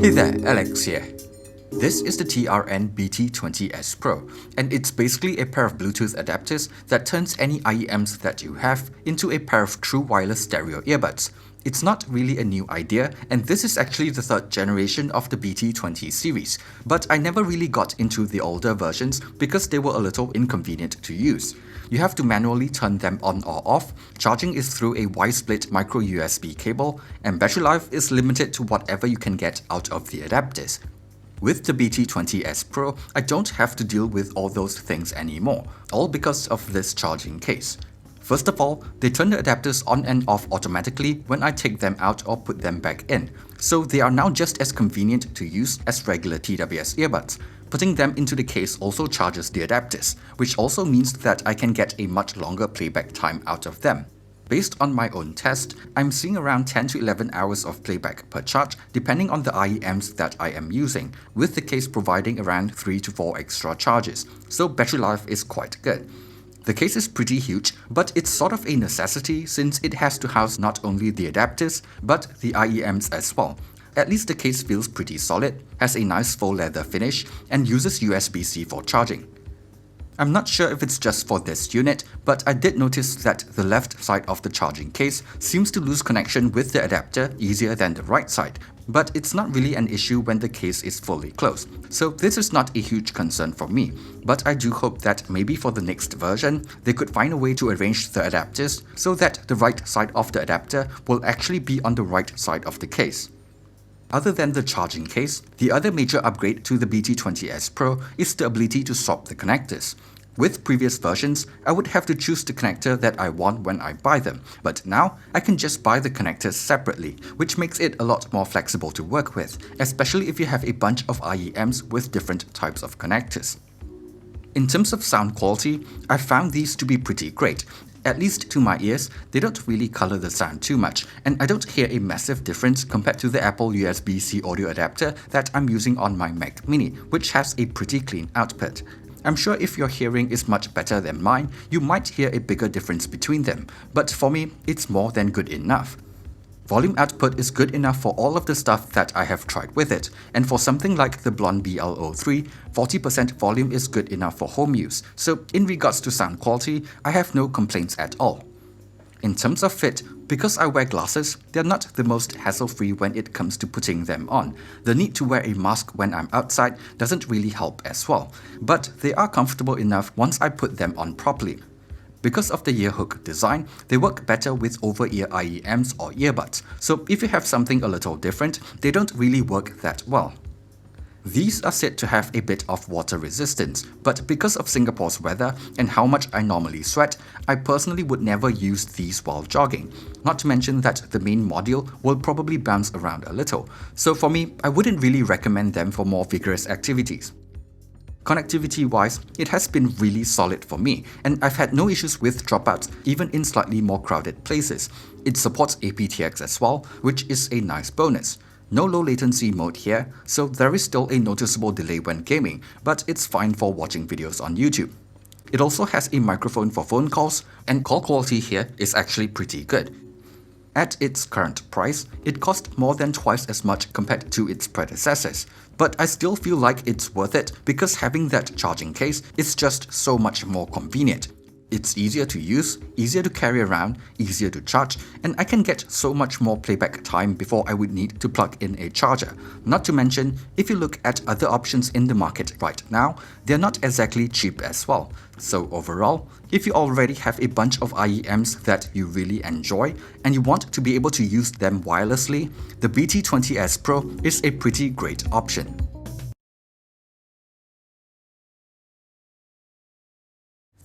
Hey there, Alex here. This is the TRN BT20S Pro, and it's basically a pair of Bluetooth adapters that turns any IEMs that you have into a pair of true wireless stereo earbuds. It's not really a new idea, and this is actually the third generation of the BT20 series, but I never really got into the older versions because they were a little inconvenient to use. You have to manually turn them on or off, charging is through a Y-split micro USB cable, and battery life is limited to whatever you can get out of the adapters. With the BT20S Pro, I don't have to deal with all those things anymore, all because of this charging case. First of all, they turn the adapters on and off automatically when I take them out or put them back in, so they are now just as convenient to use as regular TWS earbuds. Putting them into the case also charges the adapters, which also means that I can get a much longer playback time out of them. Based on my own test, I'm seeing around 10 to 11 hours of playback per charge depending on the IEMs that I am using, with the case providing around 3 to 4 extra charges, so battery life is quite good. The case is pretty huge, but it's sort of a necessity since it has to house not only the adapters, but the IEMs as well. At least the case feels pretty solid, has a nice faux leather finish, and uses USB-C for charging. I'm not sure if it's just for this unit, but I did notice that the left side of the charging case seems to lose connection with the adapter easier than the right side, but it's not really an issue when the case is fully closed, so this is not a huge concern for me. But I do hope that maybe for the next version, they could find a way to arrange the adapters so that the right side of the adapter will actually be on the right side of the case. Other than the charging case, the other major upgrade to the BT20S Pro is the ability to swap the connectors. With previous versions, I would have to choose the connector that I want when I buy them, but now I can just buy the connectors separately, which makes it a lot more flexible to work with, especially if you have a bunch of IEMs with different types of connectors. In terms of sound quality, I found these to be pretty great. At least to my ears, they don't really color the sound too much, and I don't hear a massive difference compared to the Apple USB-C audio adapter that I'm using on my Mac Mini, which has a pretty clean output. I'm sure if your hearing is much better than mine, you might hear a bigger difference between them, but for me, it's more than good enough. Volume output is good enough for all of the stuff that I have tried with it, and for something like the Blonde BL03, 40% volume is good enough for home use, so in regards to sound quality, I have no complaints at all. In terms of fit, because I wear glasses, they're not the most hassle-free when it comes to putting them on. The need to wear a mask when I'm outside doesn't really help as well, but they are comfortable enough once I put them on properly. Because of the ear hook design, they work better with over-ear IEMs or earbuds, so if you have something a little different, they don't really work that well. These are said to have a bit of water resistance, but because of Singapore's weather and how much I normally sweat, I personally would never use these while jogging. Not to mention that the main module will probably bounce around a little, so for me, I wouldn't really recommend them for more vigorous activities. Connectivity-wise, it has been really solid for me, and I've had no issues with dropouts even in slightly more crowded places. It supports aptX as well, which is a nice bonus. No low latency mode here, so there is still a noticeable delay when gaming, but it's fine for watching videos on YouTube. It also has a microphone for phone calls, and call quality here is actually pretty good. At its current price, it costs more than twice as much compared to its predecessors, but I still feel like it's worth it because having that charging case is just so much more convenient. It's easier to use, easier to carry around, easier to charge, and I can get so much more playback time before I would need to plug in a charger. Not to mention, if you look at other options in the market right now, they're not exactly cheap as well. So overall, if you already have a bunch of IEMs that you really enjoy and you want to be able to use them wirelessly, the BT20S Pro is a pretty great option.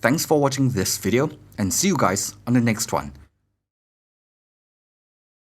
Thanks for watching this video, and see you guys on the next one.